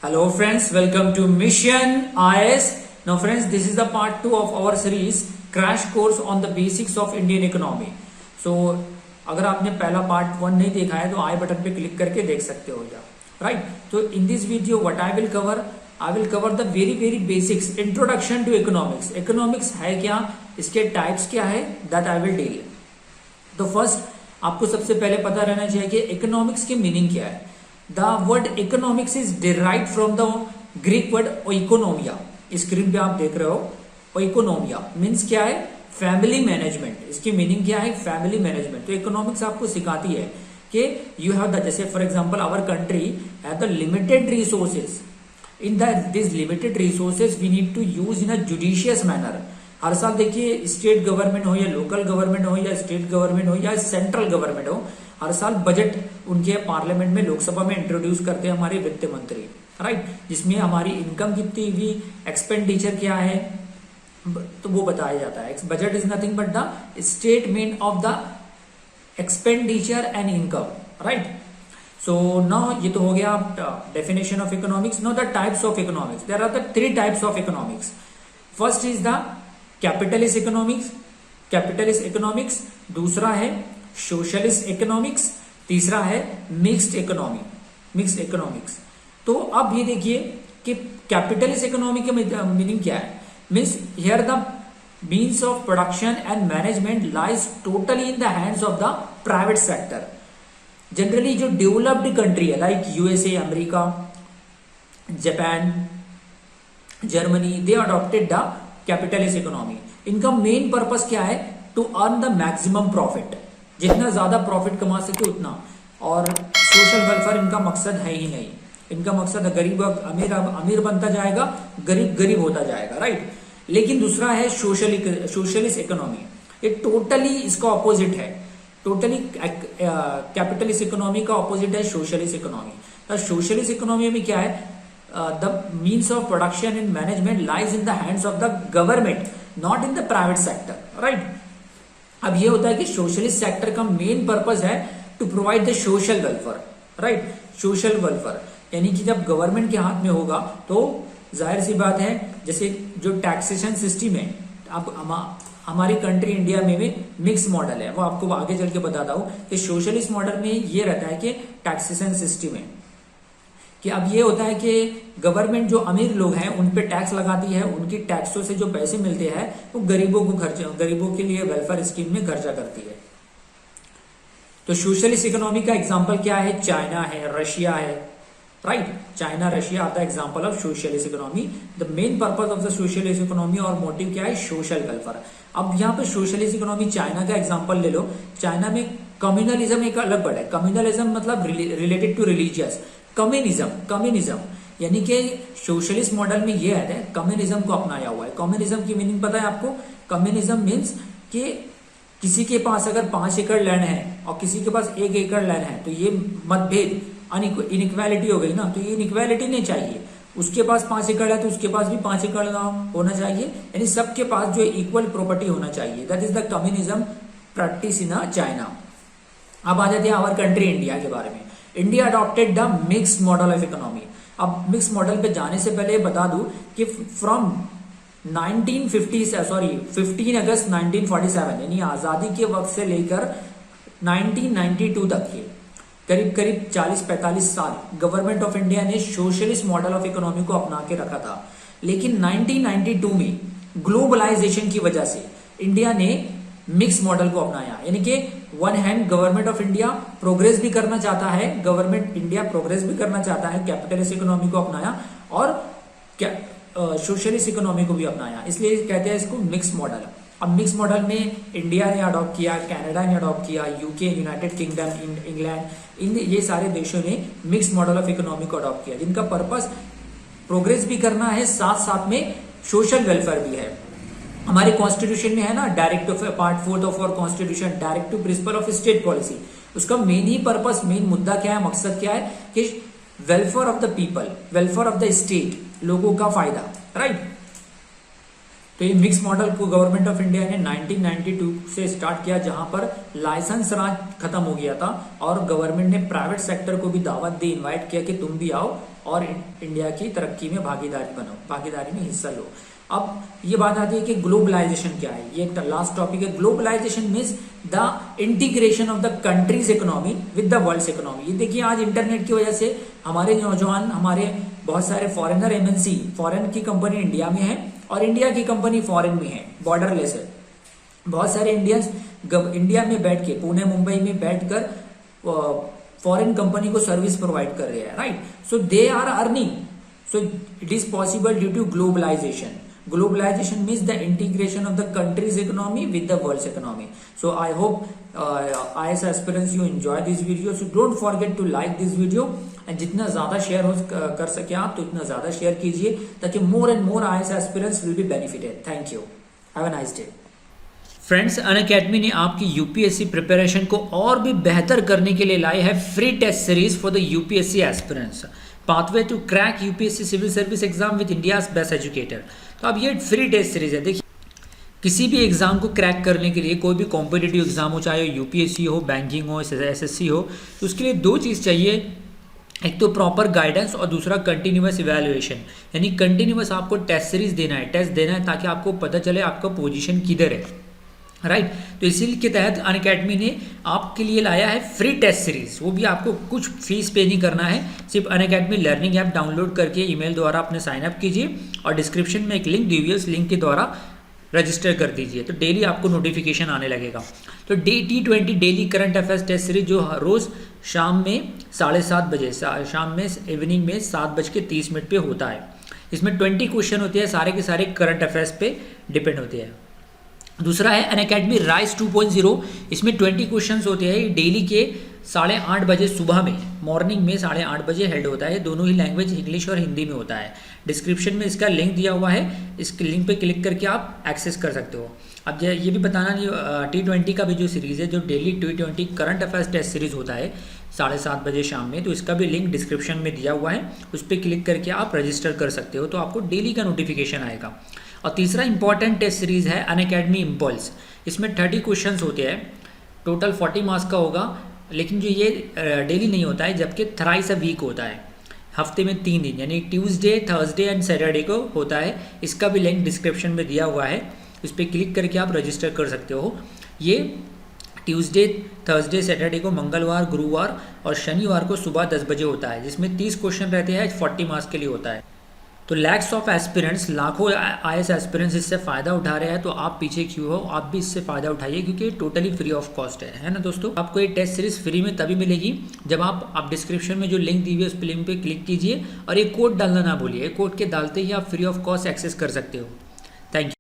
Hello friends, welcome to Mission IS. Now friends, this is the part 2 of our series Crash Course on the Basics of Indian Economy. So अगर आपने पहला part 1 नहीं देखा है तो आई button पे click करके देख सकते हो जा राइट. तो in this video what I will cover the very basics introduction to economics. Economics है क्या, इसके टाइप्स क्या है, दैट आई विल डील. तो फर्स्ट आपको सबसे पहले पता रहना चाहिए कि इकोनॉमिक्स की मीनिंग क्या है. The word economics is derived from the Greek word oikonomia. Screen पे आप देख रहे हो, ओइकोनोमिया मीन्स क्या है, फैमिली मैनेजमेंट. इसकी मीनिंग क्या है, फैमिली मैनेजमेंट. तो इकोनॉमिक्स आपको सिखाती है कि यू हैव द, जैसे for example our country have the limited resources. In this limited resources we need to use in a judicious manner. हर साल देखिए, स्टेट गवर्नमेंट हो या लोकल गवर्नमेंट हो या स्टेट गवर्नमेंट हो या सेंट्रल गवर्नमेंट हो, हर साल बजट उनके पार्लियामेंट में, लोकसभा में इंट्रोड्यूस करते हैं हमारे वित्त मंत्री, राइट. जिसमें हमारी इनकम कितनी हुई, एक्सपेंडिचर क्या है, तो वो बताया जाता है. Budget is nothing but the statement of the expenditure and income, right. So now ये तो हो गया definition of economics. Now the types of economics. There are the 3 types of economics. First is the capitalist economics, दूसरा है socialist economics, तीसरा है mixed economics. तो अब ये देखिए कि कैपिटलिस्ट इकोनॉमी की मीनिंग क्या है. Means here the means of production and management lies totally in the hands of the private sector. Generally जो डेवलप्ड कंट्री है like USA, America, Japan, Germany, they adopted the capitalist economy. इनका main purpose क्या है, to earn the maximum profit. जितना ज्यादा profit कमा सके उतना. और सोशल वेलफेयर इनका मकसद है ही नहीं. इनका मकसद है गरीब अमीर बनता जाएगा, गरीब होता जाएगा, राइट. लेकिन दूसरा है सोशलिस्ट इकोनॉमी. ये टोटली इसका ऑपोजिट है. टोटली कैपिटलिस्ट इकोनॉमी का ऑपोजिट है सोशलिस्ट इकोनॉमी. तो सोशलिस्ट इकोनॉमी में क्या है, the means of production and management lies in the hands of the government, not in the private sector, right. अब ये होता है कि सोशलिस्ट सेक्टर का मेन पर्पस है to provide the social welfare, right. Social welfare यानी कि जब गवर्नमेंट के हाथ में होगा तो जाहिर सी बात है, जैसे जो टैक्सेशन सिस्टम है, अब हमारी कंट्री इंडिया में मिक्स मॉडल है, वो आपको आगे चल के बताता हूं कि सोशलिस्ट मॉडल में ये रहता है कि टैक्सेशन सिस्टम है कि अब ये होता है कि गवर्नमेंट जो अमीर लोग हैं उन पे टैक्स लगाती है, उनकी टैक्सों से जो पैसे मिलते हैं वो गरीबों के लिए वेलफेयर स्कीम में खर्चा करती है. तो सोशलिस्ट इकोनॉमी का एग्जांपल क्या है, चाइना है, रशिया है, right. China, Russia are the example of socialist economy. The main purpose of the socialist economy और मोटिव क्या है, सोशल वेलफेयर. अब यहाँ पे सोशलिस्ट इकोनॉमी चाइना का एग्जांपल ले लो. चाइना में कम्युनलिज्म एक अलग वर्ड है. कम्युनलिज्म मतलब रिलेटेड टू रिलीजियस. कम्युनिज्म यानी कि सोशलिस्ट मॉडल में ये है, कम्युनिज्म को अपनाया हुआ है. कम्युनिज्म की मीनिंग पता है आपको. कम्युनिज्म मीन्स कि किसी के पास अगर 5 एकड़ लैंड है और किसी के पास 1 एकड़ लैंड है तो ये मतभेद, इनइक्वालिटी हो गई ना. तो ये इनइक्वालिटी नहीं चाहिए. उसके पास 5 एकड़ है तो उसके पास भी 5 एकड़ होना चाहिए. यानी सबके पास जो इक्वल प्रॉपर्टी होना चाहिए. That is the communism practice in China. अब आ जाते हैं आवर कंट्री इंडिया के बारे में. India adopted the mixed model of economy. अब मिक्स मॉडल पे जाने से पहले बता दूं कि फ्रॉम 15 अगस्त 1947 यानी आजादी के वक्त से लेकर 1992 तक के करीब 40-45 साल गवर्नमेंट ऑफ इंडिया ने सोशलिस्ट मॉडल ऑफ इकोनॉमी को अपना के रखा था. लेकिन 1992 में ग्लोबलाइजेशन की वजह से इंडिया ने मिक्स मॉडल को अपनाया. यानी कि one hand government of India progress भी करना चाहता है, कैपिटलिस्ट इकोनॉमी को अपनाया और सोशलिस्ट इकोनॉमी को भी अपनाया. इसलिए कहते हैं इसको मिक्स मॉडल. अब मिक्स मॉडल में इंडिया ने अडॉप्ट किया, कनाडा ने अडॉप्ट किया, यूके, यूनाइटेड किंगडम, इंग्लैंड, ये सारे देशों ने मिक्स मॉडल ऑफ इकोनॉमी को अडॉप्ट किया, जिनका पर्पस प्रोग्रेस भी करना है, साथ साथ में सोशल वेलफेयर भी है. हमारे कॉन्स्टिट्यूशन में है ना, part 4 of our constitution, directive principle of state policy. उसका मेन मुद्दा क्या है, मकसद क्या है कि welfare of the people, welfare of the state, लोगों का फायदा, राइट. तो ये मिक्स मॉडल को गवर्नमेंट ऑफ इंडिया ने 1992 से स्टार्ट किया, जहां पर लाइसेंस राज खत्म हो गया था और गवर्नमेंट ने प्राइवेट सेक्टर को भी दावत दी, इनवाइट किया कि तुम भी आओ और इंडिया की तरक्की में भागीदारी बनो, भागीदारी में हिस्सा लो। अब ये बात आती है कि ग्लोबलाइजेशन क्या है। ये लास्ट टॉपिक है। Globalisation means the integration of the country's economy with the world's economy. ये देखिए आज इंटरनेट की वजह से हमारे नौजवान, हमारे बहुत सारे फॉरेनर एमएनसी, फॉरेन की कंपनी इंडिया में है और इंडिया की कंपनी फॉरेन में है, बॉर्डरलेस है। बहुत सारे इंडियंस इंडिया में बैठ के, पुणे मुंबई में बैठकर फॉरेन कंपनी को सर्विस प्रोवाइड कर रहे हैं, right. So they are earning, so it is possible due to globalisation. Globalization means the integration of the country's economy with the world's economy. So I hope IAS aspirants you enjoy this video. So don't forget to like this video and जितना ज़्यादा share हो कर सके आप तो इतना ज़्यादा share कीजिए ताकि more and more IAS aspirants will be benefited. Thank you. Have a nice day. Friends, Unacademy ने आपकी यूपीएससी प्रिपरेशन को और भी बेहतर करने के लिए लाई है free test series for the UPSC aspirants, pathway to crack UPSC civil service exam with India's best educator. तो अब ये फ्री टेस्ट सीरीज है। देखिए, किसी भी एग्जाम को क्रैक करने के लिए, कोई भी कॉम्पिटिटिव एग्जाम हो, चाहे यूपीएससी हो, बैंकिंग हो, एसएससी हो, तो उसके लिए दो चीज़ चाहिए। एक तो प्रॉपर गाइडेंस और दूसरा कंटिन्यूअस इवैल्यूएशन, यानी कंटिन्यूअस आपको टेस्ट सीरीज देना है, टेस्ट देना है ताकि आपको पता चले आपका पोजीशन किधर है, राइट। तो इसी के तहत अनअकैडमी ने आपके लिए लाया है फ्री टेस्ट सीरीज। वो भी आपको कुछ फीस पे नहीं करना है, सिर्फ अनअकैडमी लर्निंग ऐप डाउनलोड करके ईमेल द्वारा अपने साइन अप कीजिए और डिस्क्रिप्शन में एक लिंक दी हुई है, उस लिंक के द्वारा रजिस्टर कर दीजिए, तो डेली आपको नोटिफिकेशन आने लगेगा। तो T20 daily current affairs test series जो रोज़ शाम में 7:30 बजे, शाम में इवनिंग में 7:30 पे होता है। इसमें 20 क्वेश्चन होते हैं, सारे के सारे करंट अफेयर्स पे डिपेंड होते हैं। दूसरा है अनअकैडमी राइज 2.0, इसमें 20 क्वेश्चंस होते हैं, डेली के 8:30 बजे सुबह में, मॉर्निंग में 8:30 बजे हेल्ड होता है। दोनों ही लैंग्वेज, इंग्लिश और हिंदी में होता है। डिस्क्रिप्शन में इसका लिंक दिया हुआ है, इस लिंक पे क्लिक करके आप एक्सेस कर सकते हो। अब ये भी बताना, T20 का भी जो सीरीज़ है, जो daily T20 current affairs test series होता है 7:30 बजे शाम में, तो इसका भी लिंक डिस्क्रिप्शन में दिया हुआ है, उस पर क्लिक करके आप रजिस्टर कर सकते हो, तो आपको डेली का नोटिफिकेशन आएगा। और तीसरा इंपॉर्टेंट टेस्ट सीरीज है अनअकैडमी इम्पल्स। इसमें 30 क्वेश्चंस होते हैं, टोटल 40 मार्क्स का होगा, लेकिन जो ये डेली नहीं होता है, जबकि थ्राइस अ वीक होता है, हफ्ते में 3 दिन, यानी ट्यूसडे, थर्सडे एंड सैटरडे को होता है। इसका भी लिंक डिस्क्रिप्शन में दिया हुआ है, इस पर क्लिक करके आप रजिस्टर कर सकते हो। ये ट्यूसडे, थर्सडे, सैटरडे को, मंगलवार, गुरुवार और शनिवार को सुबह 10 बजे होता है, जिसमें 30 क्वेश्चन रहते हैं, 40 मार्क्स के लिए होता है। तो लैक्स ऑफ एस्पिरेंट्स, लाखों आईएएस एस्पिरेंट्स इससे फ़ायदा उठा रहे हैं, तो आप पीछे क्यों हो, आप भी इससे फ़ायदा उठाइए, क्योंकि टोटली फ्री ऑफ कॉस्ट है ना दोस्तों। आपको ये टेस्ट सीरीज फ्री में तभी मिलेगी जब आप डिस्क्रिप्शन में जो लिंक दी हुई है उस लिंक पे क्लिक कीजिए और ये कोड डालना ना भूलिए। कोड के डालते ही आप फ्री ऑफ कॉस्ट एक्सेस कर सकते हो। Thank you.